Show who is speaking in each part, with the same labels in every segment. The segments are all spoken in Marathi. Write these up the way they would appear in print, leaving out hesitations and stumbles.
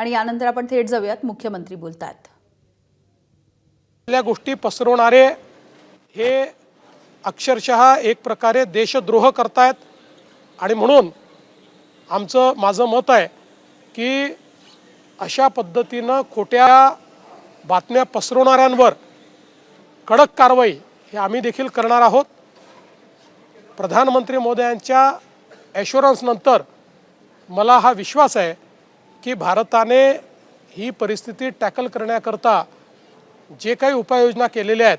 Speaker 1: आणि यानंतर आपण थेट जाऊयात, मुख्यमंत्री बोलतात.
Speaker 2: आपल्या गोष्टी पसरवणारे हे अक्षरशः एक प्रकारे देशद्रोह करतायत आणि म्हणून माझं मत आहे की अशा पद्धतीनं खोट्या बातम्या पसरवणाऱ्यांवर कडक कारवाई हे आम्ही देखील करणार आहोत. प्रधानमंत्री महोदयांच्या ॲश्युरन्स नंतर मला हा विश्वास आहे की भारताने ही परिस्थिती टॅकल करण्याकरता जे काही उपाययोजना केलेल्या आहेत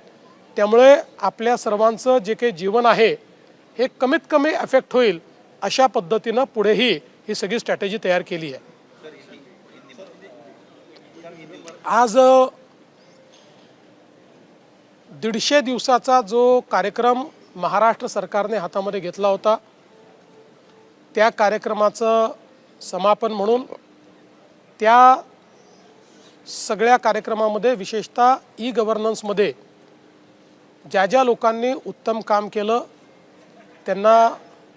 Speaker 2: त्यामुळे आपल्या सर्वांचं जे काही जीवन आहे हे कमीत कमी अफेक्ट होईल अशा पद्धतीनं पुढेही ही सगळी स्ट्रॅटेजी तयार केली आहे. आज 150 दिवसाचा जो कार्यक्रम महाराष्ट्र सरकारने हातामध्ये घेतला होता त्या कार्यक्रमाचं समापन म्हणून त्या सगळ्या कार्यक्रमामध्ये विशेषतः ई-गव्हर्नन्समध्ये ज्या लोकांनी उत्तम काम केलं त्यांना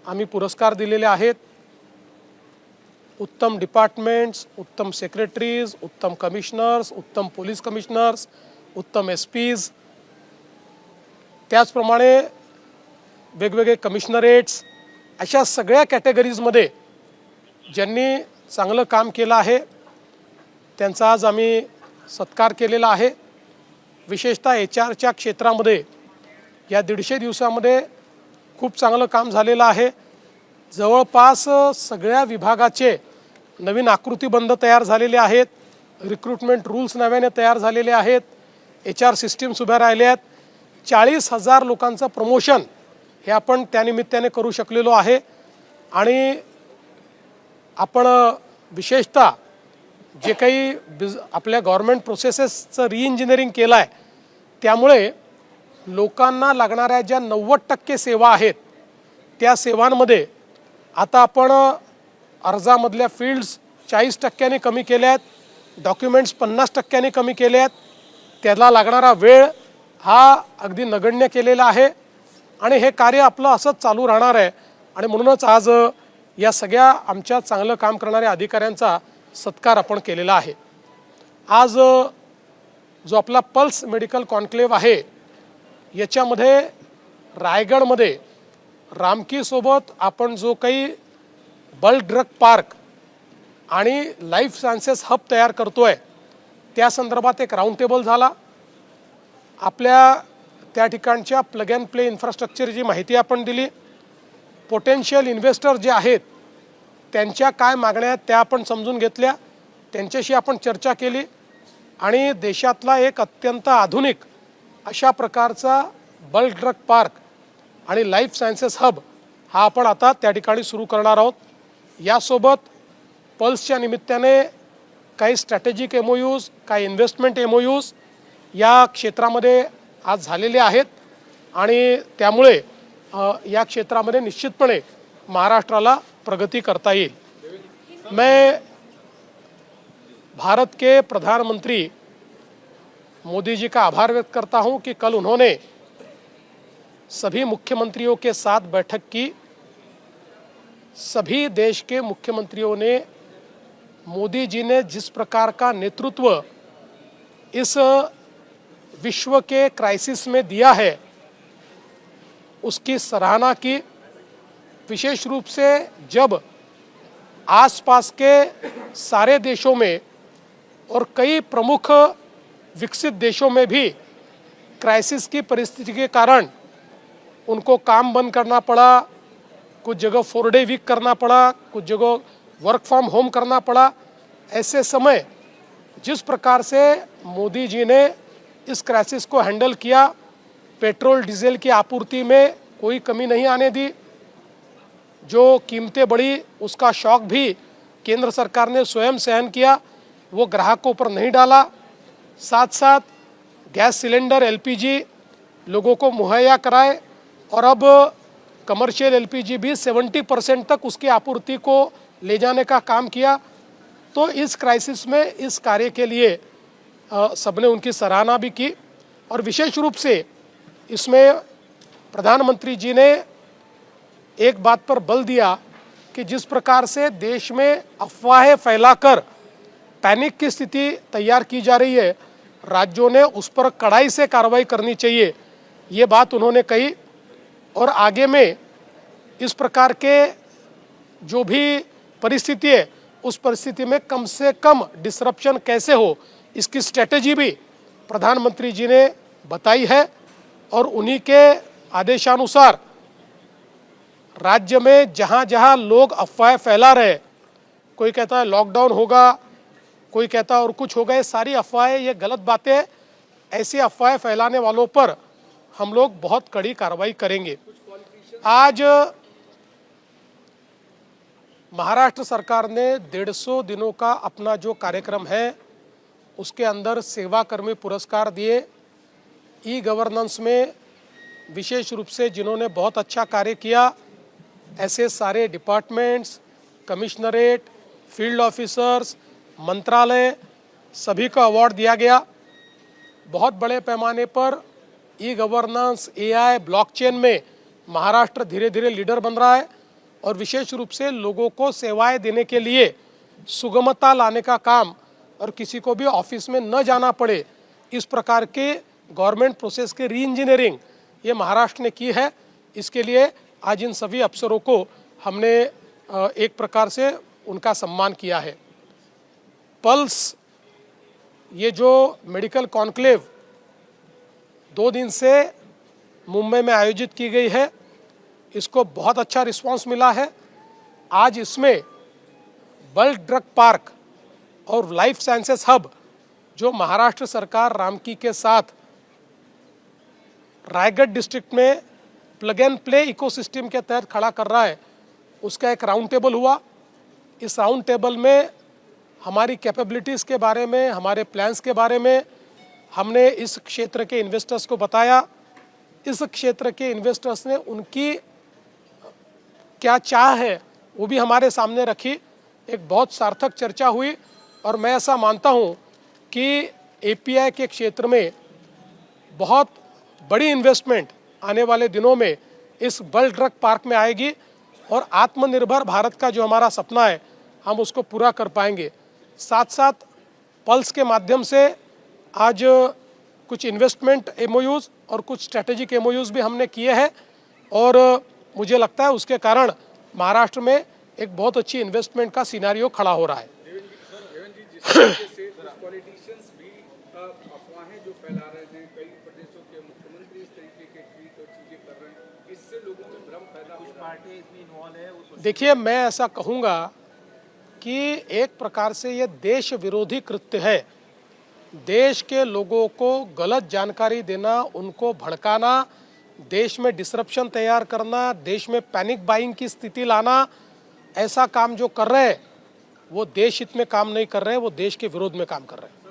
Speaker 2: आम्ही पुरस्कार दिलेले आहेत. उत्तम डिपार्टमेंट्स, उत्तम सेक्रेटरीज, उत्तम कमिशनर्स, उत्तम पोलीस कमिशनर्स, उत्तम एसपीज, त्याचप्रमाणे वेगवेगळे कमिशनरेट्स, अशा सगळ्या कॅटेगरीजमध्ये ज्यांनी चांगलं काम केलं आहे त्यांचा आज आम्ही सत्कार केलेला आहे. विशेषतः HR क्षेत्रामध्ये या 150 दिवसामध्ये खूप चांगलं काम झालेलं आहे. जवळपास सगळ्या विभागाचे नवीन आकृतीबंध तयार झालेले आहेत. रिक्रुटमेंट रूल्स नव्याने तयार झालेले आहेत. HR सिस्टीम्स उभ्या राहिल्या आहेत. 40,000 लोकांचं प्रमोशन हे आपण त्यानिमित्ताने करू शकलेलो आहे. आणि आपण विशेषतः जे काही आपल्या गव्हर्नमेंट प्रोसेसेसचं रिइंजिनिअरिंग केलं आहे त्यामुळे लोकांना लागणाऱ्या ज्या 90% सेवा आहेत त्या सेवांमध्ये आता आपण अर्जामधल्या फील्ड्स 40% कमी केल्या आहेत. डॉक्युमेंट्स 50% कमी केले आहेत. त्याला लागणारा वेळ हा अगदी नगण्य केलेला आहे आणि हे कार्य आपलं असंच चालू राहणार आहे. आणि म्हणूनच आज या सगळ्या आमच्या चांगलं काम करणाऱ्या अधिकाऱ्यांचा सत्कार आपण केलेला आहे. आज जो आपला पल्स मेडिकल कॉन्क्लेव्ह आहे याच्यामध्ये रायगडमध्ये रामकीसोबत आपण जो काही बल्क ड्रग पार्क आणि लाईफ सायन्सेस हब तयार करतोय त्या संदर्भात एक राऊंड टेबल झाला. आपल्या त्या ठिकाणच्या प्लग अँड प्ले इन्फ्रास्ट्रक्चरची माहिती आपण दिली. पोटेन्शियल इन्व्हेस्टर जे आहेत त्यांच्या काय मागण्या आहेत त्या आपण समजून घेतल्या. त्यांच्याशी आपण चर्चा केली आणि देशातला एक अत्यंत आधुनिक अशा प्रकारचा बल्क ड्रग पार्क आणि लाईफ सायन्सेस हब हा आपण आता त्या ठिकाणी सुरू करणार आहोत. यासोबत पल्सच्या निमित्ताने काही स्ट्रॅटेजिक MOUs, काही इन्व्हेस्टमेंट MOUs या क्षेत्रामध्ये आज झालेले आहेत आणि त्यामुळे या क्षेत्रामध्ये निश्चितपणे महाराष्ट्राला प्रगति करता येईल. मैं भारत के प्रधानमंत्री मोदी जी का आभार व्यक्त करता हूं कि कल उन्होंने सभी मुख्यमंत्रियों के साथ बैठक की. सभी देश के मुख्यमंत्रियों ने मोदी जी ने जिस प्रकार का नेतृत्व इस विश्व के क्राइसिस में दिया है उसकी सराहना की. विशेष रूप से जब आसपास के सारे देशों में और कई प्रमुख विकसित देशों में भी क्राइसिस की परिस्थिति के कारण उनको काम बंद करना पड़ा, कुछ जगह 4 डे वीक करना पड़ा, कुछ जगह वर्क फ्रॉम होम करना पड़ा. ऐसे समय जिस प्रकार से मोदी जी ने इस क्राइसिस को हैंडल किया, पेट्रोल डीजल की आपूर्ति में कोई कमी नहीं आने दी. जो कीमतें बढ़ी उसका शॉक भी केंद्र सरकार ने स्वयं सहन किया, वो ग्राहकों पर नहीं डाला. साथ साथ गैस सिलेंडर LPG लोगों को मुहैया कराए और अब कमर्शियल LPG भी 70% तक उसकी आपूर्ति को ले जाने का काम किया. तो इस क्राइसिस में इस कार्य के लिए सबने उनकी सराहना भी की. और विशेष रूप से इसमें प्रधानमंत्री जी ने एक बात पर बल दिया कि जिस प्रकार से देश में अफवाहें फैलाकर पैनिक की स्थिति तैयार की जा रही है, राज्यों ने उस पर कड़ाई से कार्रवाई करनी चाहिए, ये बात उन्होंने कही। और आगे में इस प्रकार के जो भी परिस्थिति है उस परिस्थिति में कम से कम डिसरप्शन कैसे हो, इसकी स्ट्रेटेजी भी प्रधानमंत्री जी ने बताई है। और उन्हीं के आदेशानुसार राज्य में जहां जहां लोग अफवाहें फैला रहे, कोई कहता है लॉकडाउन होगा, कोई कहता है और कुछ होगा, ये सारी अफवाहें, ये गलत बातें, ऐसी अफवाहें फैलाने वालों पर हम लोग बहुत कड़ी कार्रवाई करेंगे। आज महाराष्ट्र सरकार ने 150 दिनों का अपना जो कार्यक्रम है उसके अंदर सेवाकर्मी पुरस्कार दिए। ई गवर्नेंस में विशेष रूप से जिन्होंने बहुत अच्छा कार्य किया, ऐसे सारे डिपार्टमेंट्स, कमिश्नरेट, फील्ड ऑफिसर्स, मंत्रालय, सभी को अवार्ड दिया गया। बहुत बड़े पैमाने पर ई गवर्नेंस, एआई, ब्लॉकचेन में महाराष्ट्र धीरे धीरे लीडर बन रहा है और विशेष रूप से लोगों को सेवाएं देने के लिए सुगमता लाने का काम और किसी को भी ऑफिस में न जाना पड़े, इस प्रकार के गवर्नमेंट प्रोसेस के री इंजीनियरिंग ये महाराष्ट्र ने की है। इसके लिए आज इन सभी अफसरों को हमने एक प्रकार से उनका सम्मान किया है। पल्स, ये जो मेडिकल कॉन्क्लेव 2 दिन से मुंबई में आयोजित की गई है, इसको बहुत अच्छा रिस्पांस मिला है। आज इसमें बल्क ड्रग पार्क और लाइफ साइंसेस हब जो महाराष्ट्र सरकार रामकी के साथ रायगढ़ डिस्ट्रिक्ट में प्लग एंड प्ले इकोसिस्टम के तहत खड़ा कर रहा है, उसका एक राउंड टेबल हुआ। इस राउंड टेबल में हमारी कैपेबिलिटीज़ के बारे में, हमारे प्लान्स के बारे में हमने इस क्षेत्र के इन्वेस्टर्स को बताया। इस क्षेत्र के इन्वेस्टर्स ने उनकी क्या चाह है वो भी हमारे सामने रखी। एक बहुत सार्थक चर्चा हुई और मैं ऐसा मानता हूँ कि एपीआई के क्षेत्र में बहुत बड़ी इन्वेस्टमेंट आने वाले दिनों में इस बल्क ड्रग पार्क में आएगी और आत्मनिर्भर भारत का जो हमारा सपना है हम उसको पूरा कर पाएंगे। साथ साथ पल्स के माध्यम से आज कुछ इन्वेस्टमेंट एमओयूज और कुछ स्ट्रेटेजिक एमओयूज भी हमने किए हैं और मुझे लगता है उसके कारण महाराष्ट्र में एक बहुत अच्छी इन्वेस्टमेंट का सिनेरियो खड़ा हो रहा है।
Speaker 3: पॉलिटिशियंस भी अफवाहें जो फैला रहे हैं, कई प्रदेशों के मुख्यमंत्री इस तरीके के ट्वीट और चीजें कर रहे हैं, इससे लोगों में भ्रम पैदा हो रहा है। इसमें इन्वॉल्व है।
Speaker 2: देखिए, मैं ऐसा कहूँगा कि एक प्रकार से ये देश विरोधी कृत्य है। देश के लोगों को गलत जानकारी देना, उनको भड़काना, देश में डिसरप्शन तैयार करना, देश में पैनिक बाइंग की स्थिति लाना, ऐसा काम जो कर रहे हैं वो देश हित में काम नहीं कर रहे हैं, वो देश के विरोध में काम कर रहे हैं।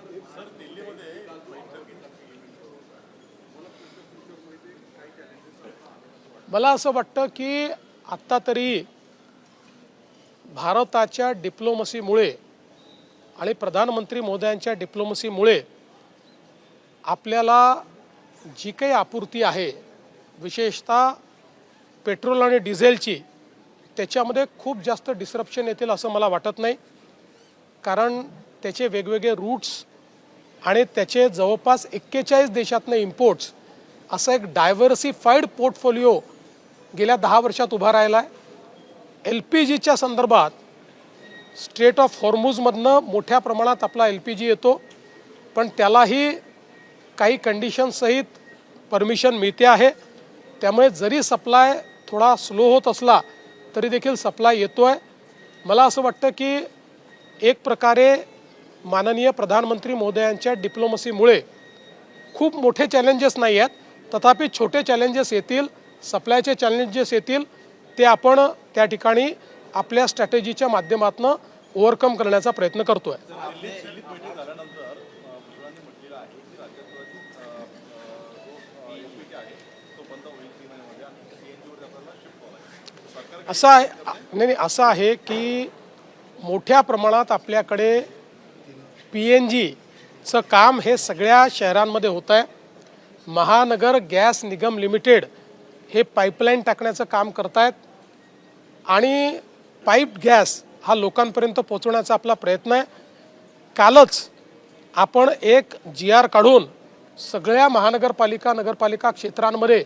Speaker 2: मला असं वाटतं की आत्ता तरी भारताच्या डिप्लोमसीमुळे आणि प्रधानमंत्री महोदयांच्या डिप्लोमसीमुळे आपल्याला जी काही आपूर्ती आहे, विशेषतः पेट्रोल आणि डिझेलची, त्याच्यामध्ये खूप जास्त डिसरप्शन येतील असं मला वाटत नाही। कारण त्याचे वेगवेगळे रूट्स आणि त्याचे जवळपास 41 देशातनं इम्पोर्ट्स, असं एक डायव्हर्सिफाईड पोर्टफोलिओ गेल्या 10 वर्षात उभा राहिला आहे। LPGच्या संदर्भात स्ट्रेट ऑफ हॉर्मुझमधनं मोठ्या प्रमाणात आपला LPG येतो, पण त्यालाही काही कंडिशनसहित परमिशन मिळते आहे। त्यामुळे जरी सप्लाय थोडा स्लो होत असला तरी देखील सप्लाय येतो आहे। मला असं वाटतं की एक प्रकारे माननीय प्रधानमंत्री महोदयांच्या डिप्लोमसीमुळे खूप मोठे चॅलेंजेस नाही आहेत, तथापि छोटे चॅलेंजेस येतील, सप्लायचे चॅलेंजेस येतील, ते आपण त्या ठिकाणी आपल्या स्ट्रॅटेजीच्या माध्यमातून ओव्हरकम करण्याचा प्रयत्न करतोय। असं आहे, नाही, असं आहे की मोठ्या प्रमाणात आपल्याकडे PNGचं काम हे सगळ्या शहरांमध्ये होत आहे। महानगर गॅस निगम लिमिटेड हे पाईपलाईन टाकण्याचं काम करतायत आणि पाईप गॅस हा लोकांपर्यंत पोहोचवण्याचा आपला प्रयत्न आहे। कालच आपण एक GR काढून सगळ्या महानगरपालिका नगरपालिका क्षेत्रांमध्ये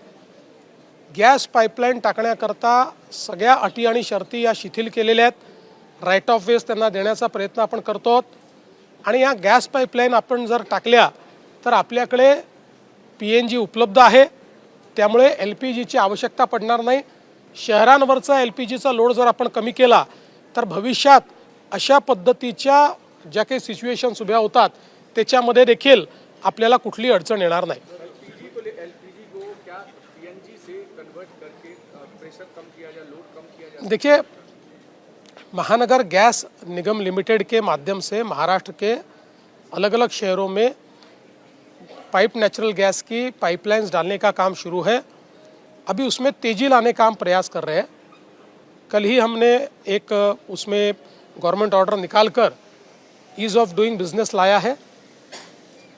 Speaker 2: गॅस पाईपलाईन टाकण्याकरता सगळ्या अटी आणि शर्ती या शिथिल केलेल्या आहेत. राईट ऑफ वेज त्यांना देण्याचा प्रयत्न आपण करतो आहोत. आणि या गॅस पाईपलाईन आपण जर टाकल्या तर आपल्याकडे PNG उपलब्ध आहे, त्यामुळे LPGची आवश्यकता पडणार नाही. शहरांवरचा LPGचा लोड जर आपण कमी केला तर भविष्यात अशा पद्धतीच्या ज्या काही सिच्युएशन्स उभ्या होतात त्याच्यामध्ये देखील आपल्याला कुठली अडचण येणार नाही.
Speaker 3: LPG को क्या PNG से कन्वर्ट करके प्रेशर कम किया जाए, लोड कम किया जाए?
Speaker 2: देखिए, महानगर गैस निगम लिमिटेड के माध्यम से महाराष्ट्र के अलग अलग शहरों में पाइप नेचुरल गैस की पाइपलाइंस डालने का काम शुरू है. अभी उसमें तेज़ी लाने का हम प्रयास कर रहे हैं. कल ही हमने एक उसमें गवर्नमेंट ऑर्डर निकालकर ईज़ ऑफ डूइंग बिजनेस लाया है,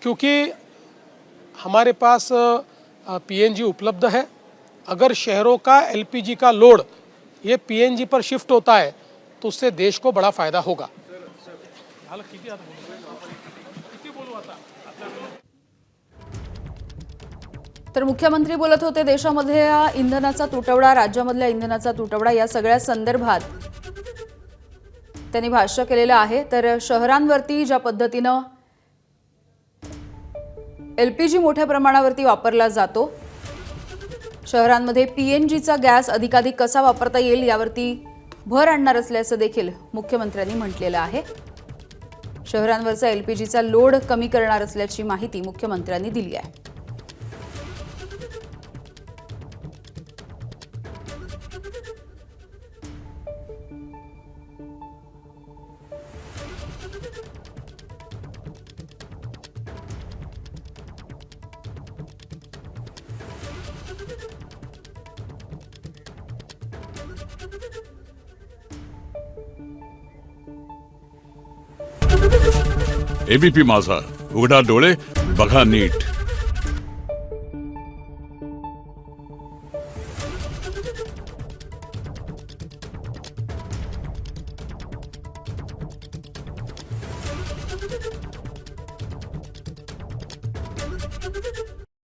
Speaker 2: क्योंकि हमारे पास PNG उपलब्ध है. अगर शहरों का LPG का लोड ये PNG पर शिफ्ट होता है तो उससे देश को बड़ा फ़ायदा होगा.
Speaker 1: तर मुख्यमंत्री बोलत होते. देशामधल्या इंधनाचा तुटवडा, राज्यामधल्या इंधनाचा तुटवडा या सगळ्या संदर्भात त्यांनी भाष्य केलेलं आहे. तर शहरांवरती ज्या पद्धतीनं LPG मोठ्या प्रमाणावरती वापरला जातो, शहरांमध्ये PNGचा गॅस अधिकाधिक कसा वापरता येईल यावरती भर आणणार असल्याचं देखील मुख्यमंत्र्यांनी म्हटलेलं आहे. शहरांवरचा LPGचा लोड कमी करणार असल्याची माहिती मुख्यमंत्र्यांनी दिली आहे.
Speaker 4: ABP माझा, उघडा डोळे बघा नीट.